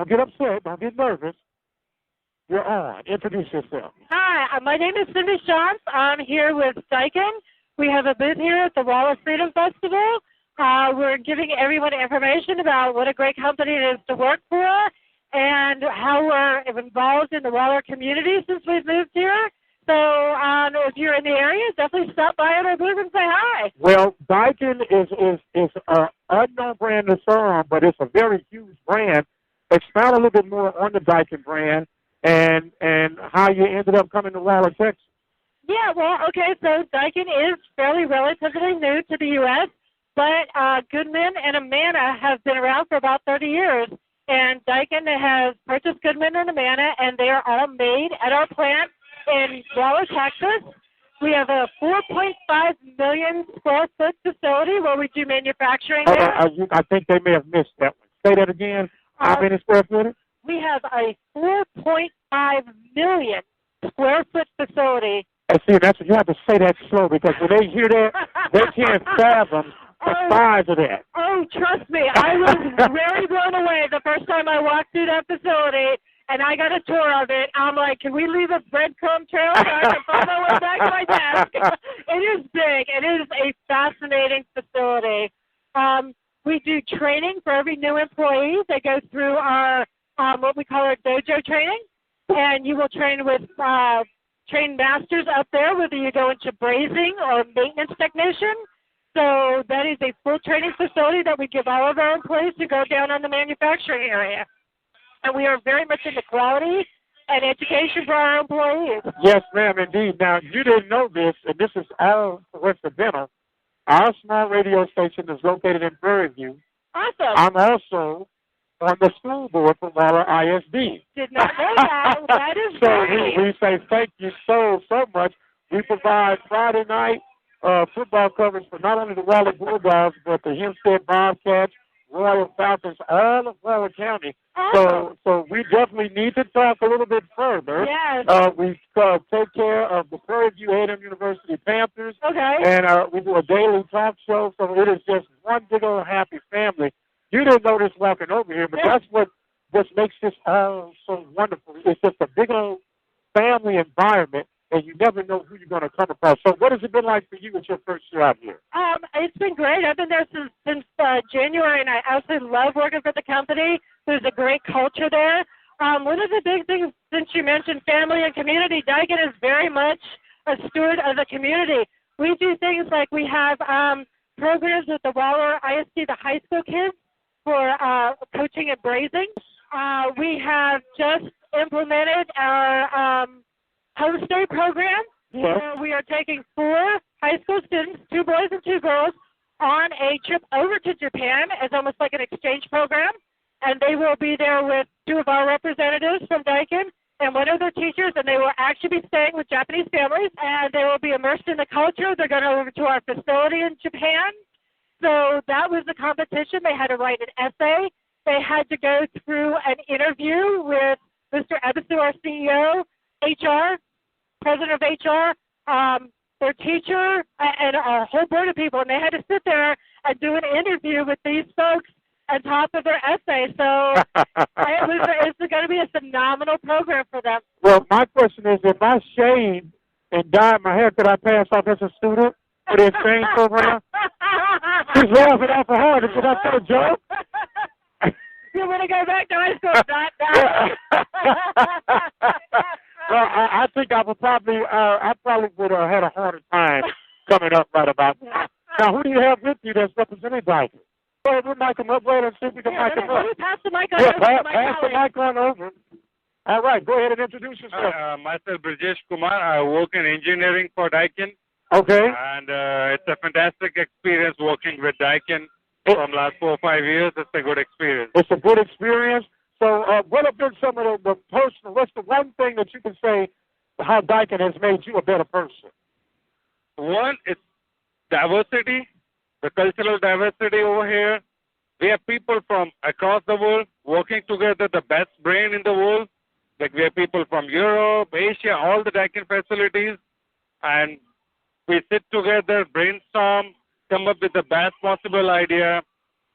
Don't get upset. Don't get nervous. You're on. Introduce yourself. Hi, my name is Cindy Shantz. I'm here with Daikin. We have a booth here at the Waller Freedom Festival. We're giving everyone information about what a great company it is to work for and how we're involved in the Waller community since we've moved here. So if you're in the area, definitely stop by at our booth and say hi. Well, Daikin is an unknown brand to some, but it's a very huge brand. Expound a little bit more on the Daikin brand and how you ended up coming to Waller, Texas. Yeah, well, okay, so Daikin is fairly relatively new to the U.S., but Goodman and Amana have been around for about 30 years. And Daikin has purchased Goodman and Amana, and they are all made at our plant in Waller, Texas. We have a 4.5 million square foot facility where we do manufacturing there. I think they may have missed that one. Say that again. How many square footage? We have a 4.5 million square foot facility. And see, that's what you have to say that slow because when they hear that, they can't fathom the size of that. Oh, trust me, I was very blown away the first time I walked through that facility. And I got a tour of it. I'm like, can we leave a breadcrumb trail so I can find my way back to my desk? It is big. It is a fascinating facility. We do training for every new employee. They go through our what we call our dojo training, and you will train with trained masters up there, whether you go into brazing or maintenance technician. So that is a full training facility that we give all of our employees to go down on the manufacturing area. And we are very much into quality and education for our employees. Yes, ma'am, indeed. Now, you didn't know this, and this is coincidental. Our small radio station is located in Prairie View. Awesome. I'm also on the school board for Waller ISD. Did not know that. That is great. So we say thank you so much. We provide Friday night football coverage for not only the Waller Bulldogs, but the Hempstead Bobcats, Royal Falcons, all of Waller County. Awesome. So we definitely need to talk a little bit further. Yes. We take care of the Prairie View A&M University Panthers. Okay. And we do a daily talk show, so it is just one big old happy family. You didn't know this walking over here, but that's what makes this all so wonderful. It's just a big old family environment, and you never know who you're going to come across. So what has it been like for you with your first year out here? It's been great. I've been there since January, and I absolutely love working for the company. There's a great culture there. One of the big things, since you mentioned family and community, Daikin is very much a steward of the community. We do things like we have programs with the Waller ISD, the high school kids, for coaching and brazing. We have just implemented our homestay program. Yeah. We are taking 4 high school students, 2 boys and 2 girls, on a trip over to Japan as almost like an exchange program. And they will be there with 2 of our representatives from Daikin and 1 of their teachers, and they will actually be staying with Japanese families, and they will be immersed in the culture. They're going over to our facility in Japan. So that was the competition. They had to write an essay. They had to go through an interview with Mr. Ebisu, our CEO, HR, president of HR, their teacher, and a whole board of people. And they had to sit there and do an interview with these folks on top of their essay. So it's going to be a phenomenal program for them. Well, my question is, if I shaved and dyed my hair, could I pass off as a student for the exchange program? He's laughing out for hard. Did I tell a joke? You want to go back to high school? Not that. Well, I think I probably would have had a harder time coming up right about now. Now, who do you have with you that's representing Daikin? Well, we'll mic him up later and see if we can mic him up. Let me pass the mic on over to my pass the mic on over. All right, go ahead and introduce yourself. Myself, Brajesh Kumar. I work in engineering for Daikin. Okay. And it's a fantastic experience working with Daikin from last 4 or 5 years. It's a good experience. It's a good experience. So what have been some of the personal, what's the one thing that you can say how Daikin has made you a better person? One, it's diversity, the cultural diversity over here. We have people from across the world working together, the best brain in the world. Like we have people from Europe, Asia, all the Daikin facilities. And we sit together, brainstorm, come up with the best possible idea,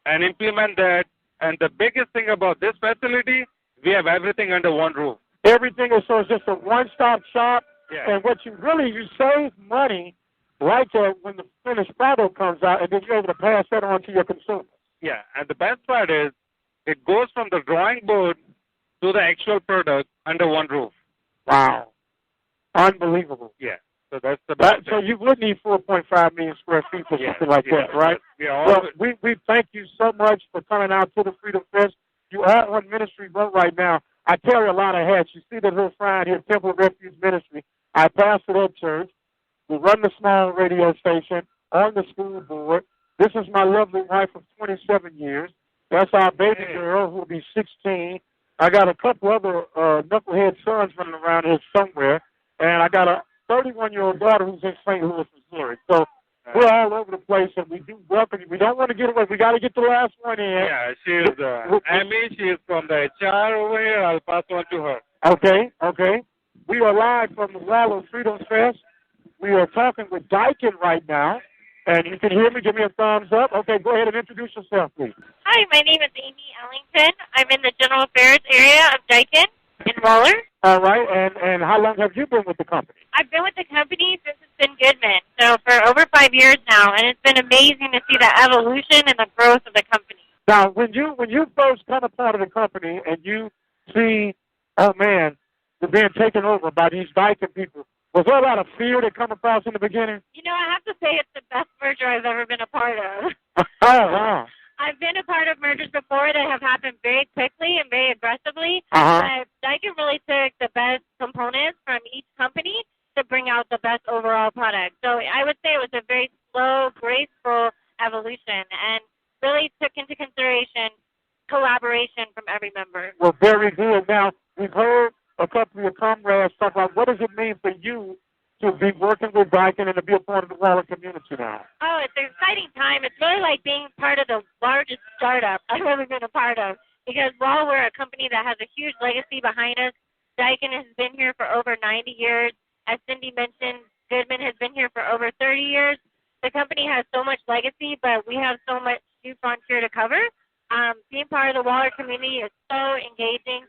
and implement that. And the biggest thing about this facility We have everything under one roof. Everything is so it's just a one-stop shop. Yeah. And what you save money right there when the finished product comes out, and then you're able to pass that on to your consumers. Yeah, and the best part is it goes from the drawing board to the actual product under one roof. Wow. Unbelievable. Yeah, so that's the best. So you would need 4.5 million square feet for something like that, right? Yeah. Well, we thank you so much for coming out to the Freedom Fest. You are on ministry road right now. I carry a lot of hats. You see the little sign here, Temple of Refuge Ministry. I pastor that church. We run the small radio station on the school board. This is my lovely wife of 27 years. That's our baby girl who will be 16. I got a couple other knucklehead sons running around here somewhere. And I got a 31-year-old daughter who's in St. Louis, Missouri. So we're all over the place, and we do welcome you. We don't want to get away. We got to get the last one in. Yeah, she is Amy. She is from the HR over here. I'll pass on to her. Okay. We are live from the Wallow Freedom Fest. We are talking with Daikin right now. And you can hear me. Give me a thumbs up. Okay, go ahead and introduce yourself, please. Hi, my name is Amy Ellington. I'm in the General Affairs area of Daikin in Waller. All right, and how long have you been with the company? I've been with the company since it's been Goodman, so for over 5 years now, and it's been amazing to see the evolution and the growth of the company. Now, when you first come a part of the company and you see, oh man, they're being taken over by these Daikin people, was there a lot of fear that come across in the beginning? You know, I have to say it's the best merger I've ever been a part of. Oh, wow. I've been a part of mergers before that have happened very quickly and very aggressively. Uh-huh. But Daikin really took the best components from each company to bring out the best overall product. So I would say it was a very slow, graceful evolution and really took into consideration collaboration from every member. Well, very good. Now, we've heard a couple of your comrades talk about what does it mean for you to be working with Daikin and to be a part of the Waller community now? Oh, it's an exciting time. It's really like being part of the largest startup I've ever been a part of. Because while we're a company that has a huge legacy behind us, Daikin has been here for over 90 years. As Cindy mentioned, Goodman has been here for over 30 years. The company has so much legacy, but we have so much new frontier to cover. Being part of the Waller community is so engaging.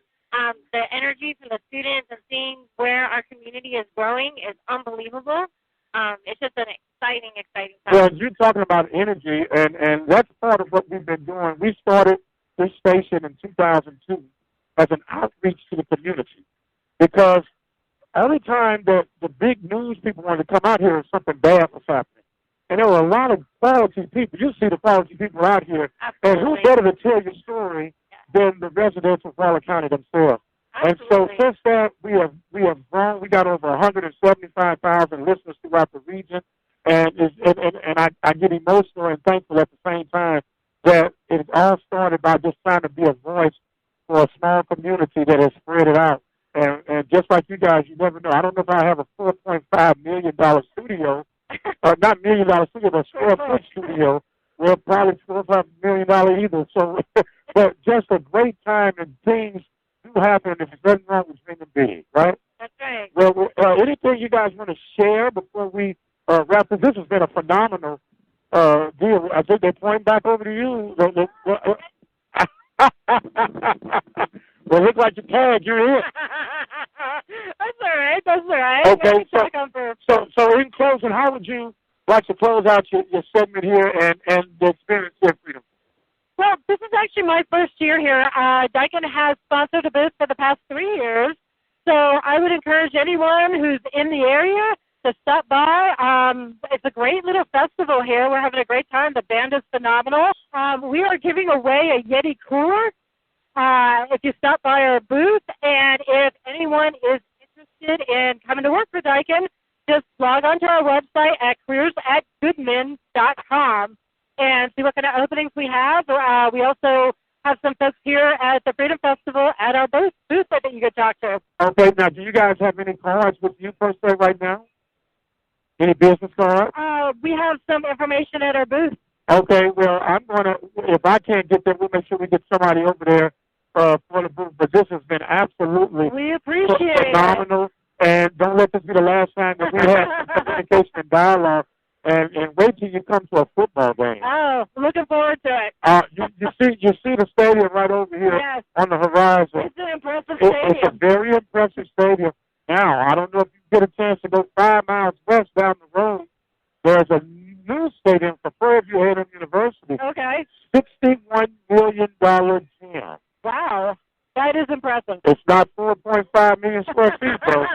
The energy from the students and seeing where our community is growing is unbelievable. It's just an exciting time. Well, you're talking about energy, and that's part of what we've been doing. We started this station in 2002 as an outreach to the community because every time that the big news people wanted to come out here, something bad was happening. And there were a lot of quality people. You see the quality people out here. Absolutely. And who better to tell your story than the residents of Waller County themselves? Absolutely. And so since that, we have grown. We got over 175,000 listeners throughout the region, and I get emotional and thankful at the same time that it all started by just trying to be a voice for a small community that has spread it out. And just like you guys, you never know. I don't know if I have a $4.5 million studio, not $1 million studio, but square foot studio. Well, probably $4.5 million either. So, but just a great time, and things do happen if there's nothing wrong with dreaming big, right? That's right. Well, anything you guys want to share before we wrap this? This has been a phenomenal deal. I think they're pointing back over to you. Well, look like you tagged. You're in. That's all right. Okay, so in closing, how would you like to close out your segment here and the experience here at Freedom? Well, this is actually my first year here. Daikin has sponsored a booth for the past 3 years. So I would encourage anyone who's in the area to stop by. It's a great little festival here. We're having a great time. The band is phenomenal. We are giving away a Yeti cooler if you stop by our booth. And if anyone is interested in coming to work for Daikin, just log on to our website at careers@goodman.com and see what kind of openings we have. We also have some folks here at the Freedom Festival at our booth that you can talk to. Okay, now do you guys have any cards with you per se right now? Any business cards? We have some information at our booth. Okay, well, I'm going to, if I can't get there, we'll make sure we get somebody over there for the booth. But this has been absolutely We appreciate phenomenal. And don't let this be the last time that we have some communication and dialogue. and wait till you come to a football game. Oh, looking forward to it. You see the stadium right over here Yes. on the horizon. It's an impressive It's stadium. a very impressive stadium. Now, I don't know if you get a chance to go 5 miles west down the road. There's a new stadium for Prairie View A&M University. Okay. $61 million gym. Wow. That is impressive. It's not 4.5 million square feet, though.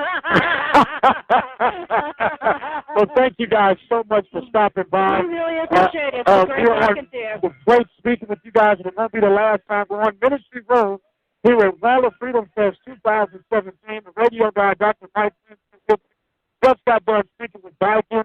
Well, thank you guys so much for stopping by. We really appreciate it. It's great talking to you. It's great speaking with you guys, and it won't be the last time. We're on Ministry Road here at Wall of Freedom Fest 2017. The radio guy, Dr. Mike, just got done speaking with Daikin